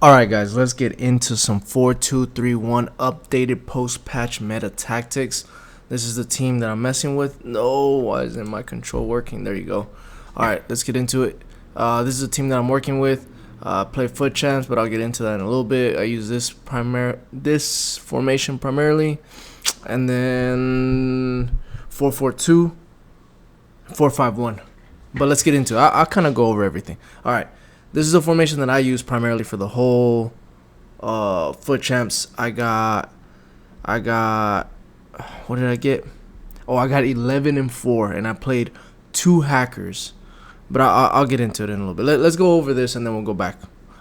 Alright guys, let's get into some 4-2-3-1 updated post-patch meta tactics. This is the team that I'm messing with. No, why isn't my control working? There you go. Alright, let's get into it. This is a team that I'm working with. Play foot champs, but I'll get into that in a little bit. I use this formation primarily. And then 4-4-2, 4-5-1. But let's get into it. I'll kind of go over everything. Alright. This is a formation that I use primarily for the whole foot champs. I got what did I get? Oh, I got 11-4, and I played 2 hackers. But I'll get into it in a little bit. Let's go over this, and then we'll go back.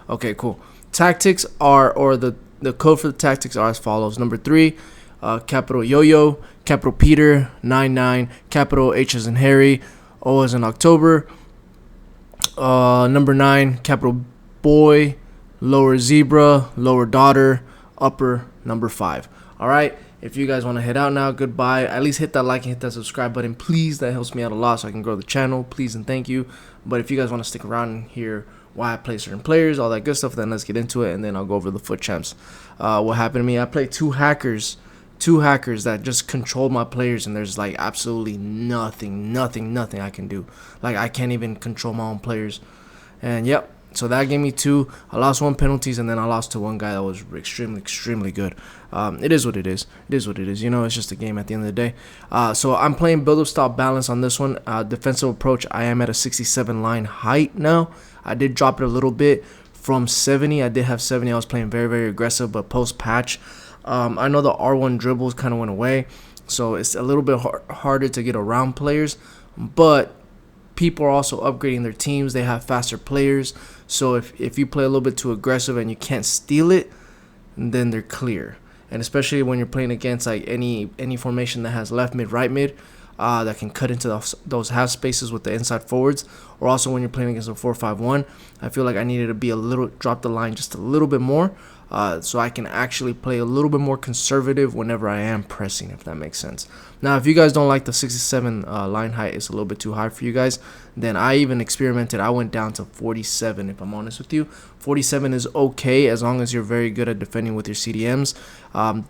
Okay, cool. Tactics are, or the code for the tactics are as follows. Number 3, capital Yo-Yo, capital Peter, 99, capital H as in Harry, O as in October. Number 9, capital Boy, lower Zebra, lower Daughter, upper number 5. Alright, if you guys want to head out now, goodbye. At least hit that like and hit that subscribe button, please. That helps me out a lot so I can grow the channel, please and thank you. But if you guys want to stick around and hear why I play certain players, all that good stuff, then let's get into it, and then I'll go over the foot champs. What happened to me, I played 2 hackers that just controlled my players, and there's like absolutely nothing I can do. Like, I can't even control my own players. And yep, so that gave me 2. I lost 1 penalties, and then I lost to one guy that was extremely good. It is what it is. You know, it's just a game at the end of the day. So I'm playing build up stop balance on this one. Defensive approach, I am at a 67 line height now. I did drop it a little bit from 70. I did have 70. I was playing very aggressive, but post patch, I know the R1 dribbles kind of went away, so it's a little bit harder to get around players, but people are also upgrading their teams. They have faster players, so if you play a little bit too aggressive and you can't steal it, then they're clear. And especially when you're playing against like any formation that has left mid, right mid, that can cut into those half spaces with the inside forwards, or also when you're playing against a 4-5-1, I feel like I needed to be drop the line just a little bit more, so I can actually play a little bit more conservative whenever I am pressing, if that makes sense. Now, if you guys don't like the 67 line height, it's a little bit too high for you guys, then I even experimented. I went down to 47, if I'm honest with you. 47 is okay as long as you're very good at defending with your CDMs.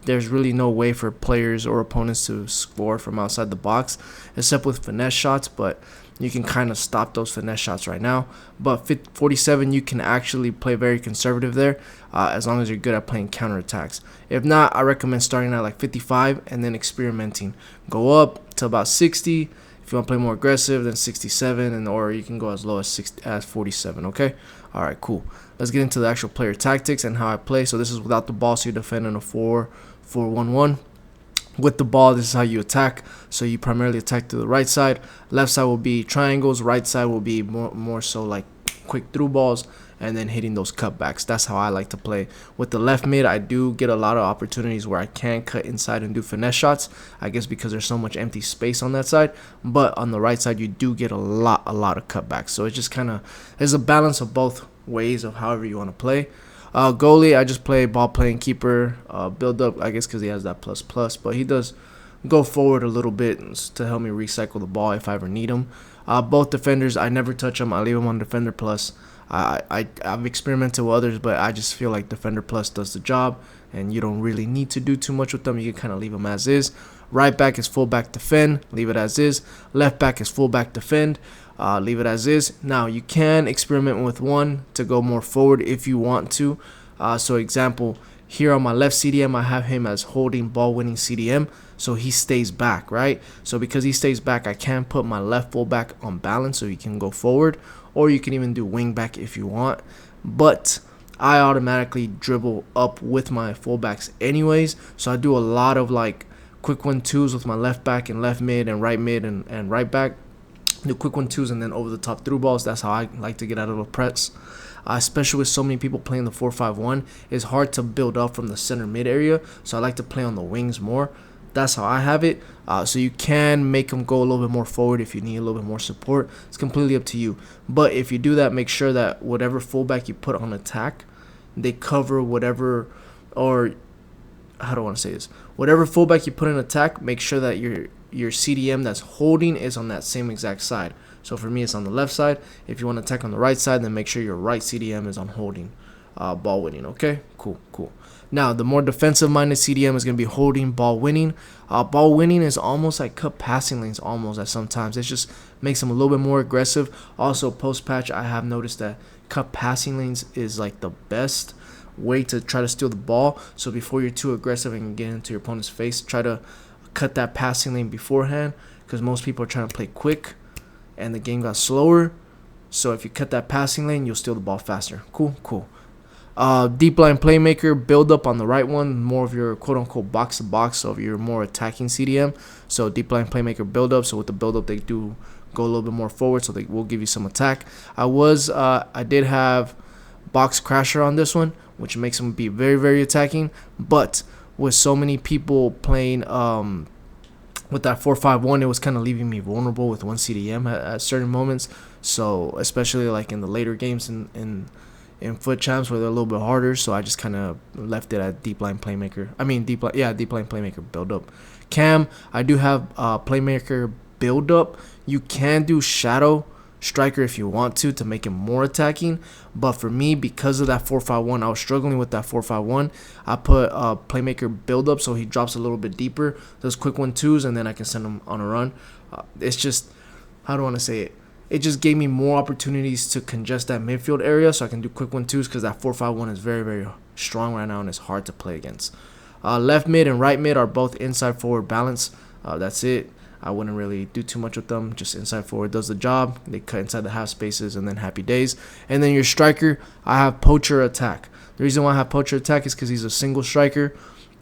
There's really no way for players or opponents to score from outside the box, except with finesse shots, but you can kind of stop those finesse shots right now. But 47, you can actually play very conservative there, as long as you're good at playing counterattacks. If not, I recommend starting at like 55 and then experimenting. Go up to about 60. If you want to play more aggressive, then 67, or you can go as low as 47, okay? All right, cool. Let's get into the actual player tactics and how I play. So this is without the ball, so you defend in a 4-4-1-1. With the ball, this is how you attack. So you primarily attack to the right side. Left side will be triangles. Right side will be more so like quick through balls, and then hitting those cutbacks. That's how I like to play. With the left mid, I do get a lot of opportunities where I can cut inside and do finesse shots, I guess because there's so much empty space on that side. But on the right side, you do get a lot of cutbacks. So it's just kind of, there's a balance of both ways of however you want to play. Goalie, I just play ball playing keeper, build up, I guess because he has that plus, but he does go forward a little bit to help me recycle the ball if I ever need him. Both defenders, I never touch them. I leave them on defender plus. I've experimented with others, but I just feel like defender plus does the job, and you don't really need to do too much with them. You can kind of leave them as is. Right back is fullback defend, leave it as is. Left back is fullback defend, leave it as is. Now you can experiment with one to go more forward if you want to. So example, here on my left CDM, I have him as holding ball winning CDM, so he stays back, right? So because he stays back, I can put my left fullback on balance so he can go forward, or you can even do wing back if you want. But I automatically dribble up with my fullbacks anyways, so I do a lot of like quick 1-2s with my left back and left mid and right back. Do quick 1-2s and then over the top through balls. That's how I like to get out of a press. Especially with so many people playing the 4-5-1, it's hard to build up from the center mid area, so I like to play on the wings more. That's how I have it. So you can make them go a little bit more forward if you need a little bit more support. It's completely up to you. But if you do that, make sure that whatever fullback you put on attack, they cover whatever, or how do I want to say this? Whatever fullback you put in attack, make sure that your CDM that's holding is on that same exact side. So for me, it's on the left side. If you want to attack on the right side, then make sure your right CDM is on holding. ball winning. Okay, cool. Now, the more defensive-minded CDM is going to be holding ball winning. Ball winning is almost like cut passing lanes almost at sometimes. It just makes them a little bit more aggressive. Also, post-patch, I have noticed that cut passing lanes is like the best way to try to steal the ball. So before you're too aggressive and get into your opponent's face, try to cut that passing lane beforehand, because most people are trying to play quick and the game got slower. So if you cut that passing lane, you'll steal the ball faster. Cool. Deep line playmaker, build up on the right one, more of your quote-unquote box-to-box, so if you're more attacking CDM. So deep line playmaker build up, so with the build up they do go a little bit more forward, so they will give you some attack. I did have box crasher on this one, which makes him be very, very attacking, but with so many people playing with that 4-5-1, it was kind of leaving me vulnerable with one CDM at certain moments. So especially like in the later games in foot champs where they're a little bit harder, so I just kind of left it at deep line playmaker. Deep line playmaker build up. Cam, I do have playmaker build up. You can do shadow striker if you want to make him more attacking, but for me, because of that 4-5-1, I was struggling with that 4-5-1. I put playmaker build up, so he drops a little bit deeper, those quick 1-2s, and then I can send him on a run. It's just, how do I want to say it? It just gave me more opportunities to congest that midfield area, so I can do quick 1-2s, because that 4-5-1 is very, very strong right now and it's hard to play against. Left mid and right mid are both inside forward balance. That's it. I wouldn't really do too much with them. Just inside forward does the job. They cut inside the half spaces and then happy days. And then your striker, I have poacher attack. The reason why I have poacher attack is because he's a single striker.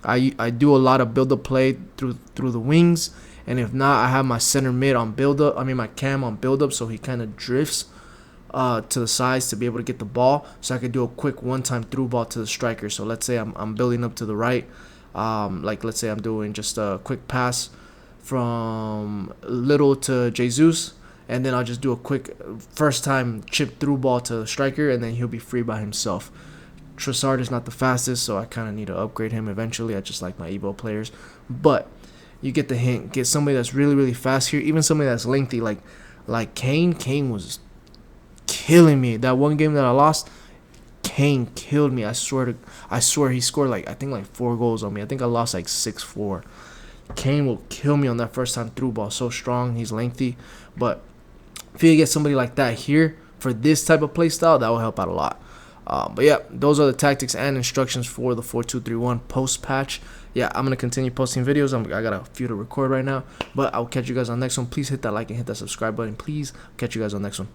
I do a lot of build up play through the wings. And if not, I have my center mid on build up. My cam on build up, so he kind of drifts to the sides to be able to get the ball. So I could do a quick one-time through ball to the striker. So let's say I'm building up to the right. Like let's say I'm doing just a quick pass from Little to Jesus, and then I'll just do a quick first time chip through ball to the striker, and then he'll be free by himself. Trossard is not the fastest, so I kind of need to upgrade him eventually. I just like my Evo players, but you get the hint. Get somebody that's really, really fast here, even somebody that's lengthy, like Kane. Kane was killing me. That one game that I lost, Kane killed me. I swear he scored I think 4 goals on me. I think I lost 6-4. Kane will kill me on that first time through ball. So strong, he's lengthy. But if you get somebody like that here for this type of play style, that will help out a lot. But yeah, those are the tactics and instructions for the 4-2-3-1 post patch. Yeah, I'm gonna continue posting videos. I got a few to record right now, but I'll catch you guys on the next one. Please hit that like and hit that subscribe button. Please catch you guys on the next one.